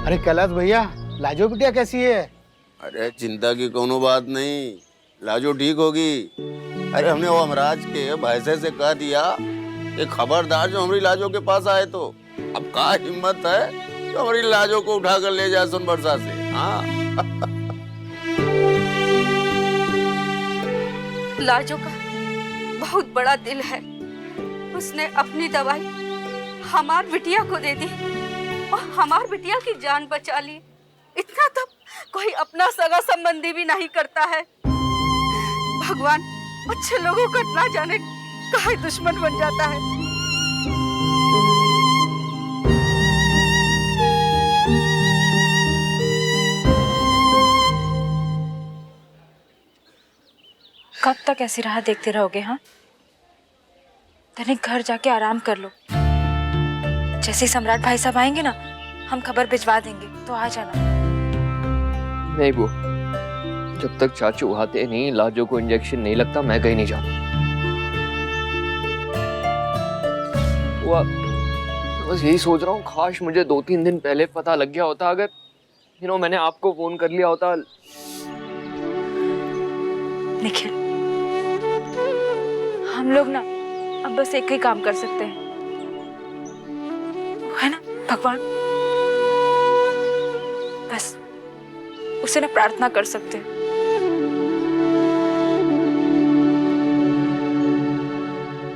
अरे कैलाश भैया, लाजो बिटिया कैसी है? अरे चिंता की कोनो बात नहीं, लाजो ठीक होगी। अरे हमने वो हमराज के भैंसे से कह दिया कि खबरदार जो हमारी लाजो के पास आए तो। अब का हिम्मत है जो हमारी लाजो को उठा कर ले जाए सोनबरसा से। हाँ लाजो का बहुत बड़ा दिल है, उसने अपनी दवाई हमार बिटिया को दे दी और हमार बिटिया की जान बचा ली। इतना तब कोई अपना सगा संबंधी भी नहीं करता है। भगवान अच्छे लोगों का ना जाने काहे दुश्मन बन जाता है। कब तक ऐसी राह देखते रहोगे? हाँ, तनिक घर जाके आराम कर लो। जैसे सम्राट भाई साहब आएंगे ना, हम खबर भिजवा देंगे, तो आ जाना। नहीं बुआ, जब तक चाचू आते नहीं, लाजो को इंजेक्शन नहीं लगता, मैं कहीं नहीं जाऊँ। बुआ, बस यही सोच रहा हूँ, काश मुझे 2-3 दिन पहले पता लग गया होता। अगर मैंने आपको फोन कर लिया होता। निखिल, हम लोग ना अब बस एक ही काम कर सकते हैं, वो है ना भगवान। बस उसे ना प्रार्थना कर सकते हैं।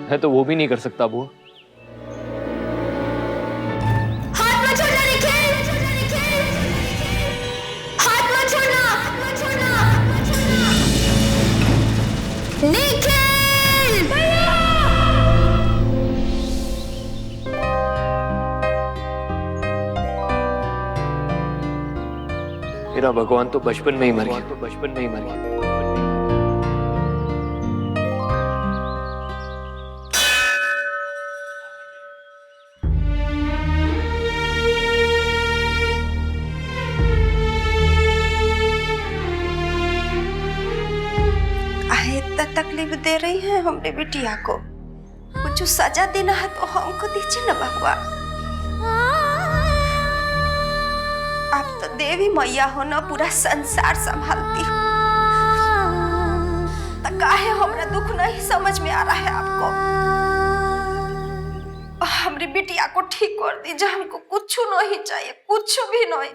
मैं तो वो भी नहीं कर सकता बुआ। हाथ मत छोड़ना निखिल, हाथ मत छोड़ना, निखिल। मेरा भगवान तो बचपन में ही मर गया। इतना तकलीफ दे रही है हमरे बिटिया को, कुछ सजा देना है तो हमको दीजिए ना भगवान। आप तो देवी मैया हो ना, पूरा संसार संभालती हो, तो काहे हमरा दुख नहीं समझ में आ रहा है आपको? हमारी बिटिया को ठीक कर दीजिए, हमको कुछ नहीं चाहिए, कुछ भी नहीं।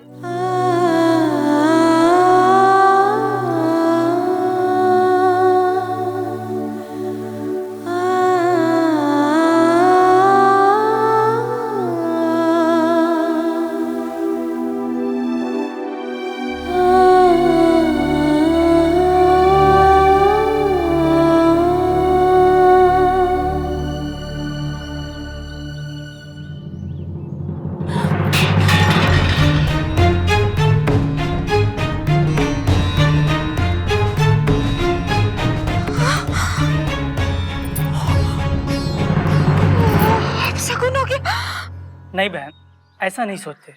नहीं बहन, ऐसा नहीं सोचते।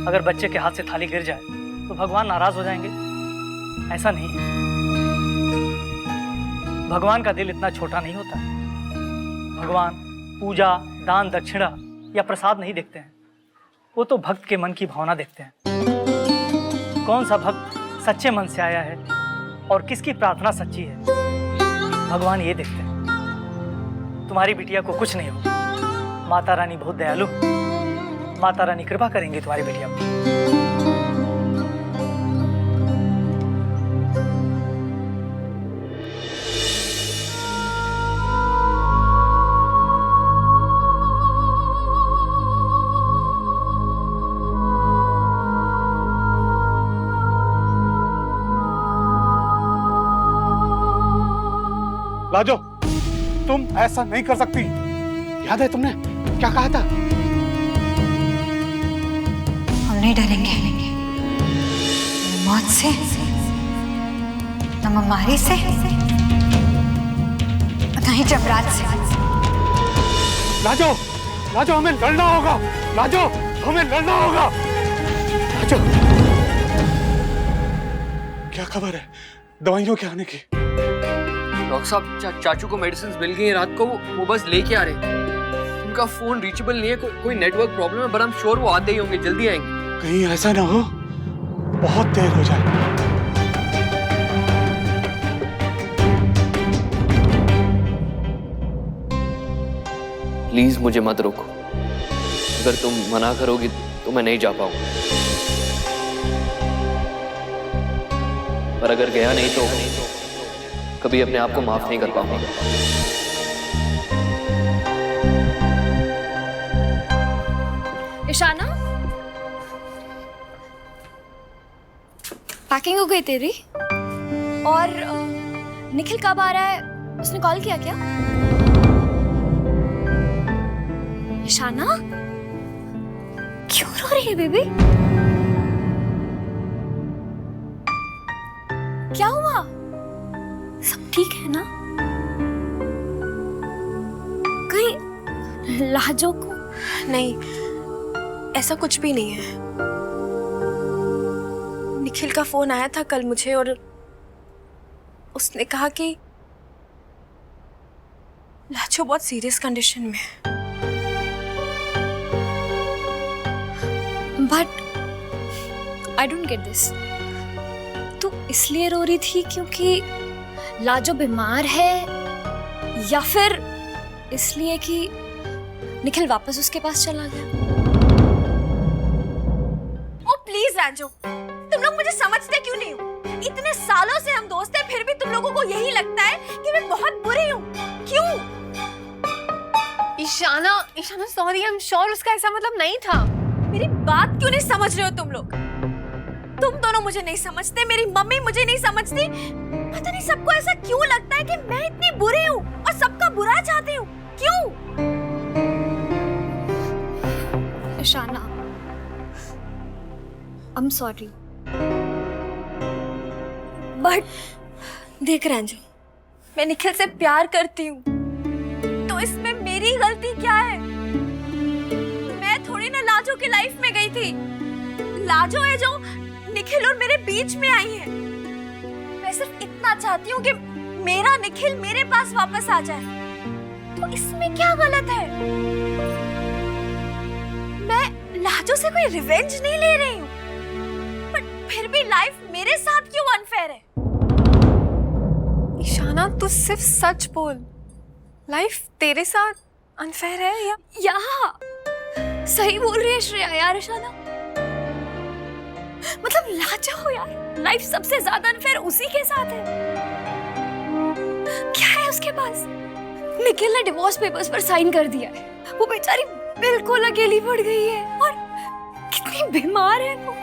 अगर बच्चे के हाथ से थाली गिर जाए तो भगवान नाराज हो जाएंगे, ऐसा नहीं है। भगवान का दिल इतना छोटा नहीं होता। भगवान पूजा, दान, दक्षिणा या प्रसाद नहीं देखते हैं, वो तो भक्त के मन की भावना देखते हैं। कौन सा भक्त सच्चे मन से आया है और किसकी प्रार्थना सच्ची है, भगवान ये देखते हैं। तुम्हारी बिटिया को कुछ नहीं होगा, माता रानी बहुत दयालु, माता रानी कृपा करेंगे तुम्हारी बिटिया पर। लाजो, तुम ऐसा नहीं कर सकती। याद है तुमने क्या कहा था? हम नहीं डरेंगे, मौत से, न महामारी से, न ही जमराज से। लाजो, लाजो हमें लड़ना होगा। लाजो, हमें लड़ना होगा। लाजो, क्या खबर है दवाइयों के आने की? डॉक्टर साहब, चाचू को मेडिसिन मिल गई रात को, वो बस लेके आ रहे। उनका फोन रीचेबल नहीं है, कोई नेटवर्क प्रॉब्लम है, पर हम श्योर वो आते ही होंगे, जल्दी आएंगे। कहीं ऐसा ना हो बहुत देर हो जाए। प्लीज मुझे मत रोको। अगर तुम मना करोगी तो मैं नहीं जा पाऊंगा, पर अगर गया नहीं तो कभी अपने आप को माफ नहीं कर पाऊंगा। इशाना, पैकिंग हो गई तेरी? और निखिल कब आ रहा है? उसने कॉल किया क्या? इशाना, क्यों रो रही है बेबी? क्या हुआ? सब ठीक है ना? कहीं लाजो को? नहीं, ऐसा कुछ भी नहीं है। निखिल का फोन आया था कल मुझे और उसने कहा कि लाजो बहुत सीरियस कंडीशन में है। But I don't get this. तू इसलिए रो रही थी क्योंकि लाजो बीमार है, या फिर इसलिए कि निखिल वापस उसके पास चला गया? ओ प्लीज राजू, तुम लोग मुझे समझते क्यों नहीं हो? इतने सालों से हम दोस्त हैं, फिर भी तुम लोगों को यही लगता है कि मैं बहुत बुरी हूँ। क्यों? Ishana sorry, I am sure उसका ऐसा मतलब नहीं था। मेरी बात क्यों नहीं समझ रहे हो तुम लोग? तुम दोनों मुझे नहीं समझते, मेरी मम्मी मुझे नहीं समझती। पता नहीं सबको ऐसा क्यों लगता है कि मैं इतनी बुरी हूँ और सबका बुरा चाहती हूँ। क्यों? Ishana, I am sorry. But देख रंजू, मैं निखिल से प्यार करती हूँ, तो इसमें मेरी गलती क्या है? मैं थोड़ी ना लाजो की लाइफ में गई थी। लाजो है जो निखिल और मेरे बीच में आई है। मैं सिर्फ इतना चाहती हूँ कि मेरा निखिल मेरे पास वापस आ जाए। तो इसमें क्या गलत है? मैं लाजो से कोई रिवेंज नहीं ले रही हूँ, बट फिर भी लाइफ मेरे साथ क्यों अनफेयर है? ईशाना, तू सिर्फ सच बोल। लाइफ तेरे साथ अनफेयर है या सही बोल रही है श्रेया यार। इशाना, मतलब लाजो हो यार, लाइफ सबसे ज्यादा अनफेयर उसी के साथ है। क्या है उसके पास? निखिल ने डिवोर्स पेपर्स पर साइन कर दिया है, वो बेचारी बिल्कुल अकेली पड़ गई है और कितनी बीमार है वो।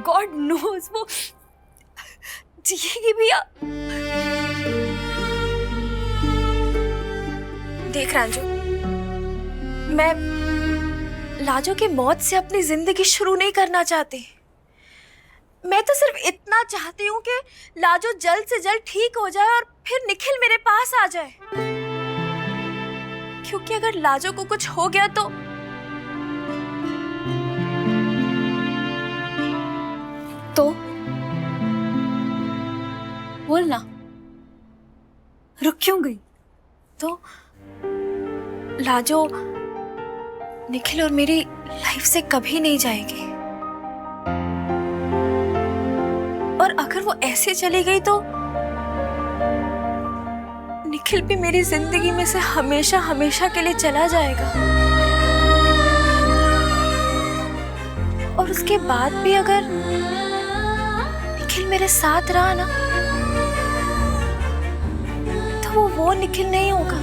गॉड नोज वो जिएगी भी या? देख राजू, मैं लाजो की मौत से अपनी जिंदगी शुरू नहीं करना चाहती। मैं तो सिर्फ इतना चाहती हूँ कि लाजो जल्द से जल्द ठीक हो जाए और फिर निखिल मेरे पास आ जाए। क्योंकि अगर लाजो को कुछ हो गया तो बोलना, रुक क्यों गई? तो लाजो निखिल और मेरी लाइफ से कभी नहीं जाएगी। और अगर वो ऐसे चली गई तो निखिल भी मेरी जिंदगी में से हमेशा हमेशा के लिए चला जाएगा। और उसके बाद भी अगर निखिल मेरे साथ रहा ना, तो वो निखिल नहीं होगा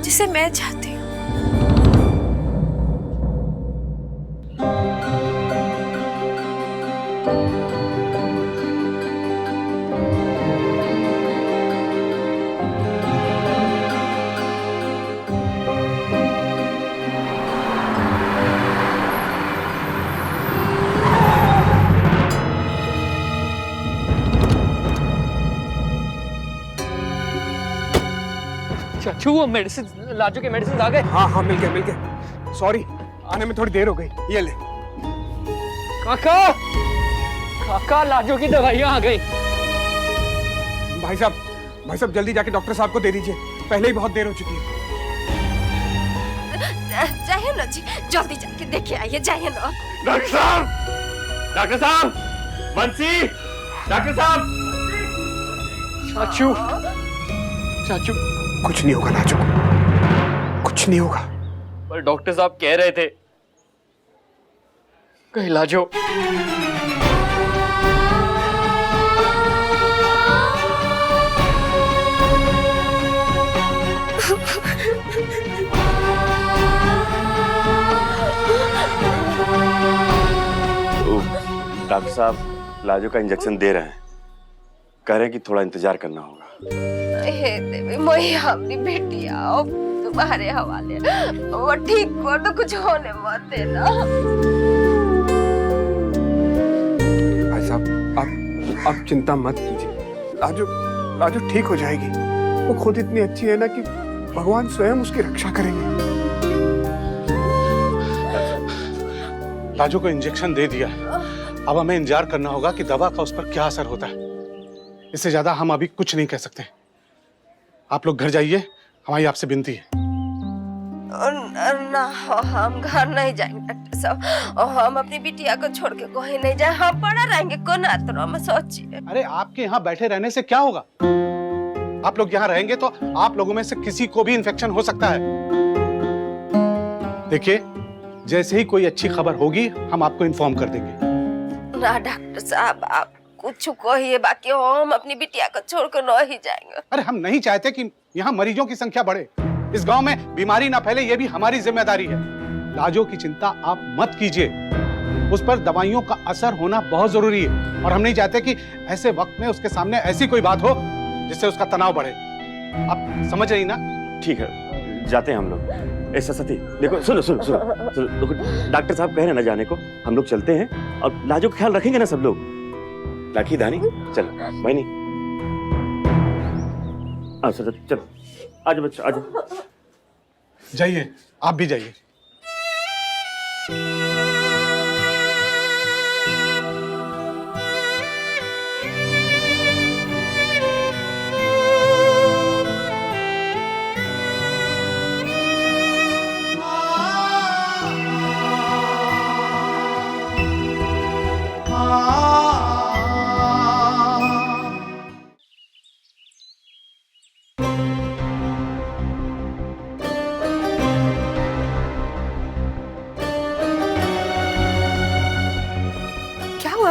जिसे मैं चाहती हूँ। चाचू, वो मेडिसिन, लाजो के मेडिसिन आ गए? हाँ हाँ, मिल गए। सॉरी, आने में थोड़ी देर हो गई। ये ले। काका, लाजो की दवाइयाँ आ गई। भाई साहब जल्दी जाके डॉक्टर साहब को दे दीजिए, पहले ही बहुत देर हो चुकी है। जी जल्दी जाके देखिए आइए, जाइए ना। डॉक्टर साहब, डॉक्टर साहब, बंसी, डॉक्टर साहब। चाचू, चाचू, कुछ नहीं होगा लाजो, कुछ नहीं होगा। पर डॉक्टर साहब कह रहे थे कहीं लाजो। डॉक्टर साहब लाजो का इंजेक्शन दे रहे हैं, कह रहे हैं कि थोड़ा इंतजार करना होगा। हे देवी, मैं अपनी बेटिया अब तुम्हारे हवाले, वो ठीक कर दो, कुछ होने मत देना। भाई साहब आप चिंता मत कीजिए, लाजो ठीक हो जाएगी। वो खुद इतनी अच्छी है ना कि भगवान स्वयं उसकी रक्षा करेंगे। लाजो को इंजेक्शन दे दिया, अब हमें इंतजार करना होगा कि दवा का उस पर क्या असर होता है। इससे ज्यादा हम अभी कुछ नहीं कह सकते। आप लोग घर जाइए, हमारी आपसे विनती है। ना हम घर नहीं जाएंगे डॉक्टर साहब, और हम अपनी बिटिया को छोड़ के कहीं नहीं जाए, हम पड़ा रहेंगे कोना तो मैं सोचिए। अरे आपके यहाँ बैठे रहने से क्या होगा? आप लोग यहाँ रहेंगे तो आप लोगों में से किसी को भी इन्फेक्शन हो सकता है। देखिए, जैसे ही कोई अच्छी खबर होगी हम आपको इन्फॉर्म कर देंगे। ना डॉक्टर साहब, आप कुछ कहिए, बाकी हम अपनी बिटिया को छोड़कर नहीं जाएंगे। अरे हम नहीं चाहते कि यहाँ मरीजों की संख्या बढ़े, इस गांव में बीमारी ना फैले, ये भी हमारी जिम्मेदारी है। लाजो की चिंता आप मत कीजिए, उस पर दवाइयों का असर होना बहुत जरूरी है, और हम नहीं चाहते कि ऐसे वक्त में उसके सामने ऐसी कोई बात हो जिससे उसका तनाव बढ़े। आप समझ रही ना? ठीक है, जाते हैं हम लोग। ऐसा सती, देखो, सुनो सुनो सुनो सुनो, देखो डॉक्टर साहब कह रहे हैं ना जाने को, हम लोग चलते हैं और लाजो का ख्याल रखेंगे ना सब लोग। राखी दानी, चलो मैनी, चलो, आज बच्चा आज जाइए, आप भी जाइए।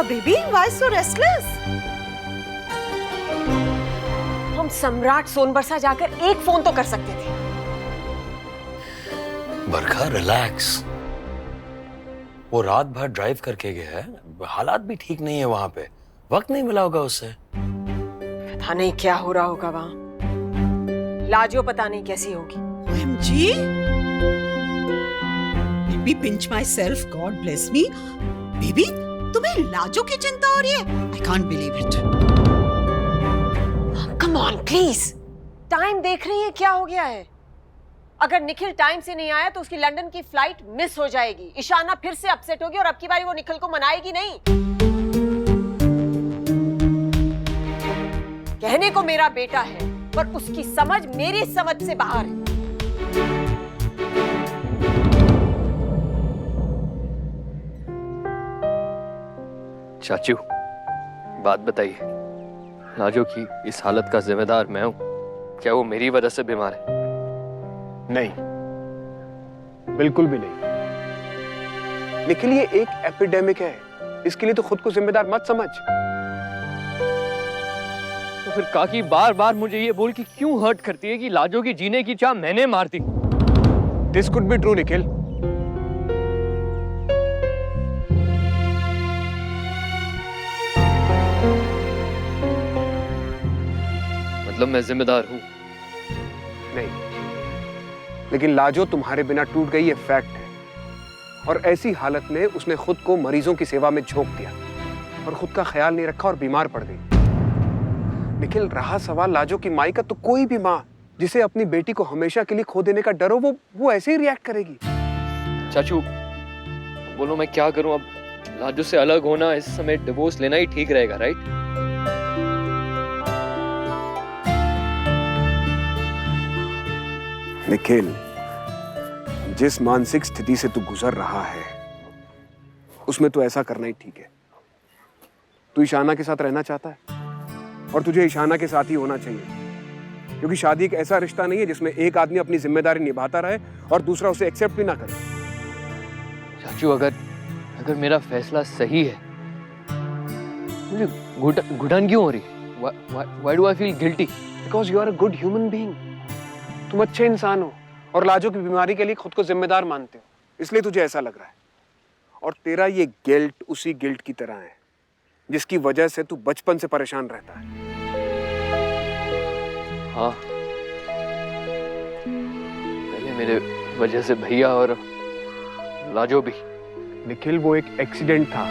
Baby, why so restless? हम सम्राट सोनबरसा जाकर एक फोन तो कर सकते थे। बरखा रिलैक्स, वो रात भर ड्राइव करके गया है, हालात भी ठीक नहीं है वहां पे, वक्त नहीं मिला होगा उससे। पता नहीं क्या हो रहा होगा वहां, लाजो पता नहीं कैसी होगी। OMG, let me pinch myself, God bless me. Baby, तुम्हें लाजो की चिंता हो रही है? I can't believe it. Come on, please. Time देख रही है क्या हो गया है? अगर निखिल टाइम से नहीं आया तो उसकी लंदन की फ्लाइट मिस हो जाएगी। ईशाना फिर से अपसेट होगी और अब की बारी वो निखिल को मनाएगी नहीं। कहने को मेरा बेटा है, पर उसकी समझ मेरी समझ से बाहर है। चाचू, बात बताइए, लाजो की इस हालत का जिम्मेदार मैं हूं, क्या वो मेरी वजह से बीमार है? नहीं, बिल्कुल भी नहीं। निखिल, ये एक एपिडेमिक है, इसके लिए तो खुद को जिम्मेदार मत समझ। तो फिर काकी बार बार मुझे ये बोल के क्यों हर्ट करती है कि लाजो की जीने की चाह मैंने मार दी? This could be true Nikhil. मतलब मैं जिम्मेदार हूं? नहीं, लेकिन लाजो तुम्हारे बिना टूट गई, ये फैक्ट है। और ऐसी हालत में उसने खुद को मरीजों की सेवा में झोंक दिया और खुद का ख्याल नहीं रखा और बीमार पड़ गई। निखिल, रहा सवाल लाजो की माई का, तो कोई भी माँ जिसे अपनी बेटी को हमेशा के लिए खो देने का डर हो, वो ऐसे ही रिएक्ट करेगी। चाचू, बोलो मैं क्या करूं? अब लाजो से अलग होना, इस समय डिवोर्स लेना ही ठीक रहेगा, राइट? निखिल, जिस मानसिक स्थिति से तू गुजर रहा है उसमें तो ऐसा करना ही ठीक है। तू ईशाना के साथ रहना चाहता है और तुझे ईशाना के साथ ही होना चाहिए, क्योंकि शादी एक ऐसा रिश्ता नहीं है जिसमें एक आदमी अपनी जिम्मेदारी निभाता रहे और दूसरा उसे एक्सेप्ट भी ना करे। चाचू अगर मेरा फैसला सही है, मुझे घुटन क्यों हो रही? Why do I feel guilty? Because you are a good human being. तुम अच्छे इंसान हो और लाजो की बीमारी के लिए खुद को जिम्मेदार मानते हो, इसलिए तुझे ऐसा लग रहा है। और तेरा ये गिल्ट उसी गिल्ट की तरह है जिसकी वजह से तू बचपन से परेशान रहता है। हाँ, पहले मेरे वजह से भैया और लाजो भी। निखिल, वो एक एक्सीडेंट था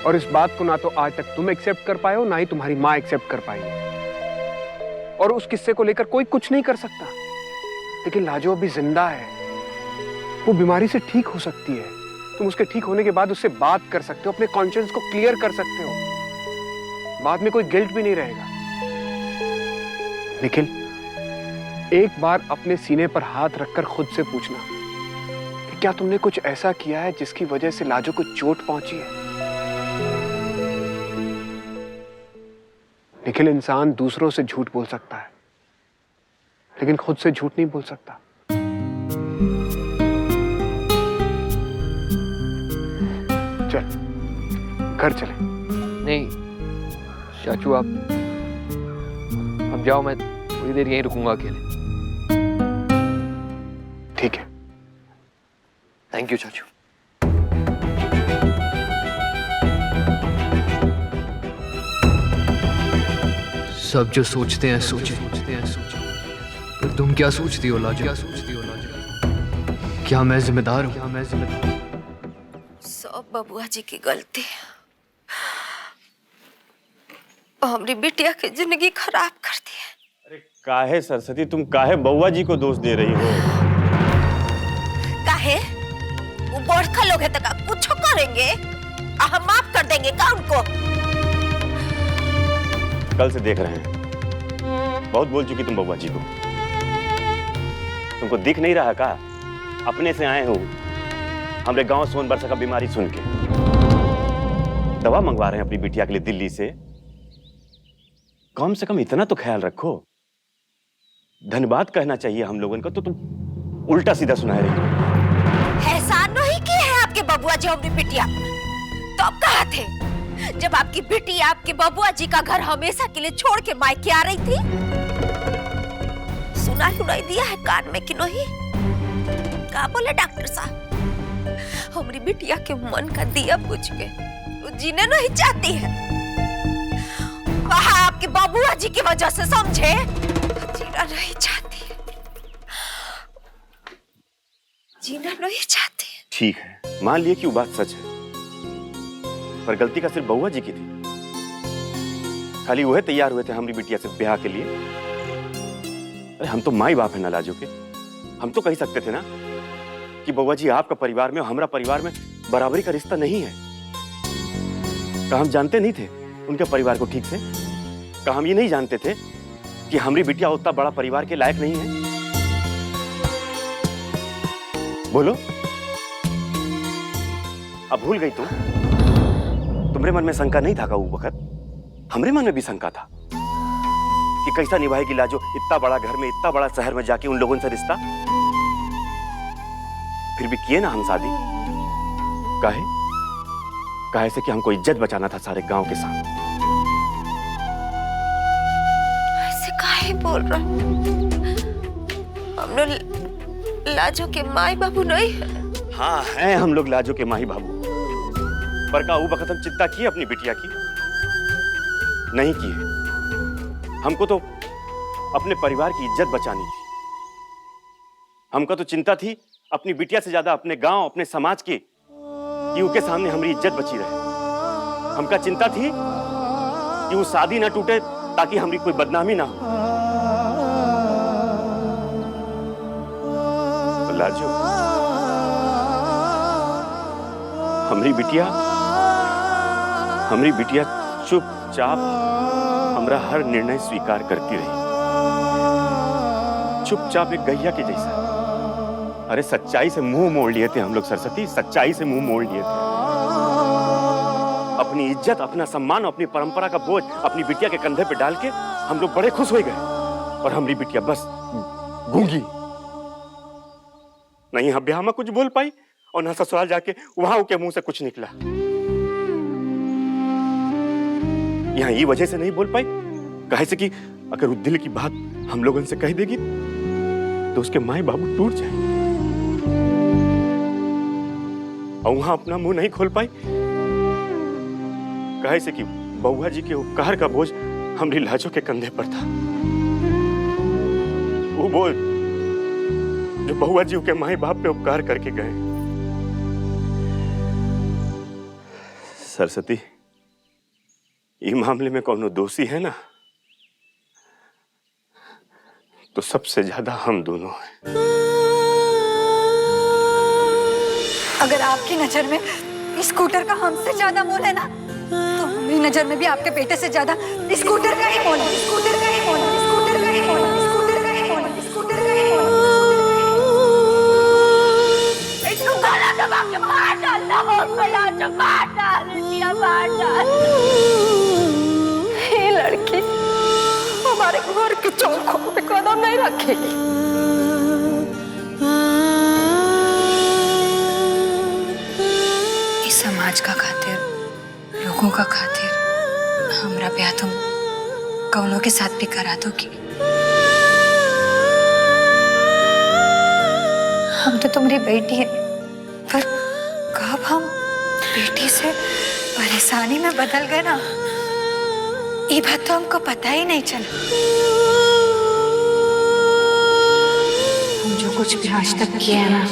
और इस बात को ना तो आज तक तुम एक्सेप्ट कर पाए हो, ना ही तुम्हारी माँ एक्सेप्ट कर पाई है। और उस किस्से को लेकर कोई कुछ नहीं कर सकता। लेकिन लाजो अभी जिंदा है, वो बीमारी से ठीक हो सकती है। तुम उसके ठीक होने के बाद उससे बात कर सकते हो, अपने कॉन्शियंस को क्लियर कर सकते हो, बाद में कोई गिल्ट भी नहीं रहेगा। निखिल, एक बार अपने सीने पर हाथ रखकर खुद से पूछना कि क्या तुमने कुछ ऐसा किया है जिसकी वजह से लाजो को चोट पहुंची है। निखिल, इंसान दूसरों से झूठ बोल सकता है लेकिन खुद से झूठ नहीं बोल सकता। चल घर चले। नहीं चाचू, आप जाओ, मैं थोड़ी देर यहीं रुकूंगा अकेले। ठीक है। थैंक यू चाचू। सब जो सोचते हैं सोचे, पर तुम क्या सोचती हो लाजो? क्या मैं जिम्मेदार हूँ? सब बबुआ जी की गलती, हमारी बिटिया की जिंदगी खराब कर दी है। अरे काहे सरस्वती, तुम काहे बउआ जी को दोष दे रही हो? काहे? वो बड़का लोग है तो का कुछ करेंगे, हम माफ कर देंगे का उनको? कल से देख रहे हैं, बहुत बोल चुकी तुम बउआ जी को। तुमको दिख नहीं रहा का? अपने से आए हो हमरे गांव सोन बरसा का बीमारी सुन के। दवा मंगवा रहे हैं अपनी बिटिया के लिए दिल्ली से। कम से कम इतना तो ख्याल रखो। धन्यवाद कहना चाहिए हम लोगों को, तो तुम उल्टा सीधा सुना रही हो। एहसान नहीं किए हैं आपके बबुआ जी हमारी बिटिया। तो अब कहाँ थे जब आपकी बिटिया आपके बबुआ जी का घर हमेशा के लिए छोड़ के मायके आ रही थी? सुनाई दिया है कान में कि नहीं? क्या बोले डॉक्टर साहब? हमारी बिटिया के मन का दिया बुझ के वो जीने नहीं चाहती है। वहाँ आपके बबुआ जी की वजह से समझे जीना नहीं चाहती है, जीना नहीं चाहती है। ठीक है, मान लिए कि वो बात सच है, पर गलती का सिर्फ बउआ जी की थी। खाली वो तैयार हुए थे हमारी बिटिया से ब्याह के लिए। अरे हम तो माई बाप है ना लाजो के। हम तो कह सकते थे ना कि बउआ जी आपका परिवार में और हमारा परिवार में बराबरी का रिश्ता नहीं है। क्या हम जानते नहीं थे उनके परिवार को ठीक से? क्या हम ये नहीं जानते थे कि हमारी बिटिया उतना बड़ा परिवार के लायक नहीं है? बोलो, अब भूल गई तुम? तुम्हारे मन में शंका नहीं था का वो वक्त? हमरे मन में भी शंका था कि कैसा निभाएगी लाजो इतना बड़ा घर में, इतना बड़ा शहर में जाके उन लोगों से रिश्ता। फिर भी किए ना हम शादी। काहे से कि हमको इज्जत बचाना था सारे गांव के सामने। ऐसे काहे बोल रहा? हम लोग लाजो के माई बाबू नहीं है। हाँ हैं हम लोग लाजो के माही बाबू, पर का वो वक्त हम चिंता की अपनी बिटिया की? नहीं की है। हमको तो अपने परिवार की इज्जत बचानी थी। हमको तो चिंता थी अपनी बिटिया से ज्यादा अपने गांव, अपने समाज की, कि उनके सामने हमारी इज्जत बची रहे। हमका चिंता थी कि वो शादी ना टूटे ताकि हमारी कोई बदनामी ना हो। तो लाजो, हमारी बिटिया चुपचाप हमरा हर निर्णय स्वीकार करती रही, चुपचाप एक गैया के जैसा। अरे सच्चाई से मुंह मोड़ लिए थे हम लोग सरस्वती, सच्चाई से मुंह मोड़ लिए थे। अपनी इज्जत, अपना सम्मान, अपनी परंपरा का बोझ अपनी बिटिया के कंधे पे डाल के हम लोग बड़े खुश हो गए, और हमारी बिटिया बस गूंगी, नहीं यहाँ ब्याह में कुछ बोल पाई और ना ससुराल जाके वहां के मुंह से कुछ निकला। यहाँ ये वजह से नहीं बोल पाई कहे से कि अगर वो दिल की बात हम लोगों से कह देगी तो उसके माए बाबू टूट जाएंगे, और वहां अपना मुंह नहीं खोल पाई कहे से कि बउआ जी के उपकार का बोझ हमारी लाजो के कंधे पर था। वो बोझ जो बउआ जी के माए बाप पे उपकार करके गए। सरस्वती, इस मामले में कौनो दोषी है ना, तो सबसे ज्यादा हम दोनों हैं। अगर आपकी नजर में स्कूटर का हमसे ज्यादा मोल है ना, तो मेरी नजर में भी आपके बेटे से ज्यादा स्कूटर का ही मोल है। स्कूटर का ही मोल है। स्कूटर का ही मोल है। स्कूटर का ही मोल है। स्कूटर का ही मोल है। इसको गला दबा के मार डालना हो, गला से मार डाल दिया, मार डाल। ये लड़की हमारे घर के चौखों पे कदम नहीं रखेगी। इस समाज का खातिर, लोगों का खातिर हमरा ब्याह तुम कौनों के साथ भी करा दोगी। हम तो तुम्हारी बेटी है, पर कब हम बेटी से परेशानी में बदल गए ना, ये बात तो हमको पता ही नहीं चला। हम जो कुछ भी आज तक किए हैं ना,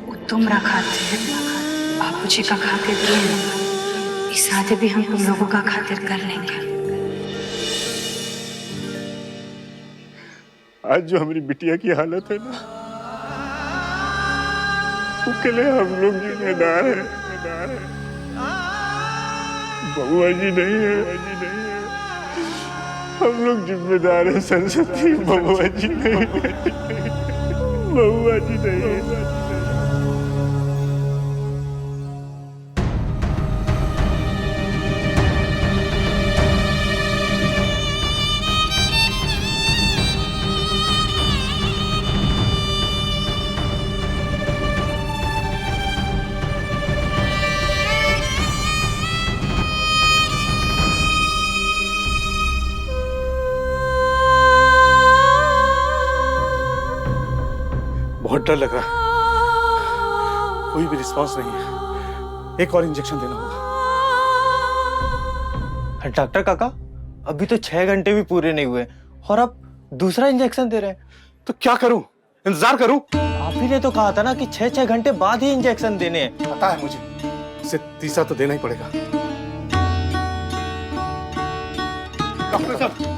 वो तुमरा खातिर, बाबूजी का खातिर किए हैं। इस शादी भी हम तुम लोगों का खातिर कर लेंगे। आज जो हमारी बिटिया की हालत है ना, उसके लिए हम लोग जिम्मेदार हैं। बउआ जी नहीं है, हम लोग जिम्मेदार हैं सरस्वती। बउआ जी नहीं है, बउआ जी नहीं है। बहुत डर लग रहा है, कोई भी रिस्पांस नहीं है। एक और इंजेक्शन देना होगा। डॉक्टर काका, अभी तो 6 घंटे भी पूरे नहीं हुए और अब दूसरा इंजेक्शन दे रहे हैं। तो क्या करूं? इंतजार करूं? आप ही ने तो कहा था ना कि 6-6 घंटे बाद ही इंजेक्शन देने हैं। पता है मुझे, इसे तीसरा तो देना ही पड़ेगा।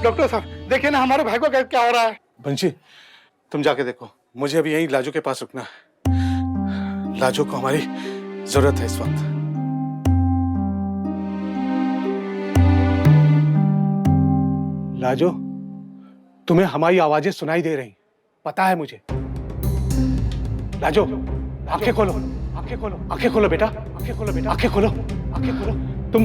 डॉक्टर साहब देखिए ना हमारे भाई को क्या हो रहा है। बंशी, तुम जाके देखो, मुझे अभी यहीं लाजो के पास रुकना है। लाजो को हमारी जरूरत है इस वक्त। लाजो, तुम्हें हमारी आवाजें सुनाई दे रही, पता है मुझे। लाजो, आंखें खोलो, आंखें खोलो, आंखें खोलो बेटा, आंखें खोलो बेटा, आंखें खोलो, आंखें खोलो। तुम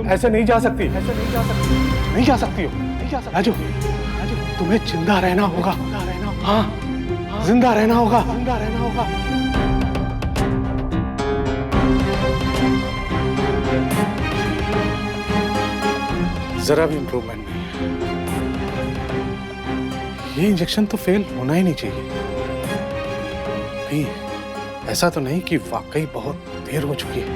ऐसे नहीं जा सकती, ऐसे नहीं जा सकती, नहीं जा सकती हो, नहीं जा सकती। लाजो, लाजो, तुम्हें जिंदा रहना होगा। हाँ, जिंदा रहना होगा, जिंदा रहना होगा। जरा भी इंप्रूवमेंट नहीं है। ये इंजेक्शन तो फेल होना ही नहीं चाहिए। नहीं, ऐसा तो नहीं कि वाकई बहुत देर हो चुकी है।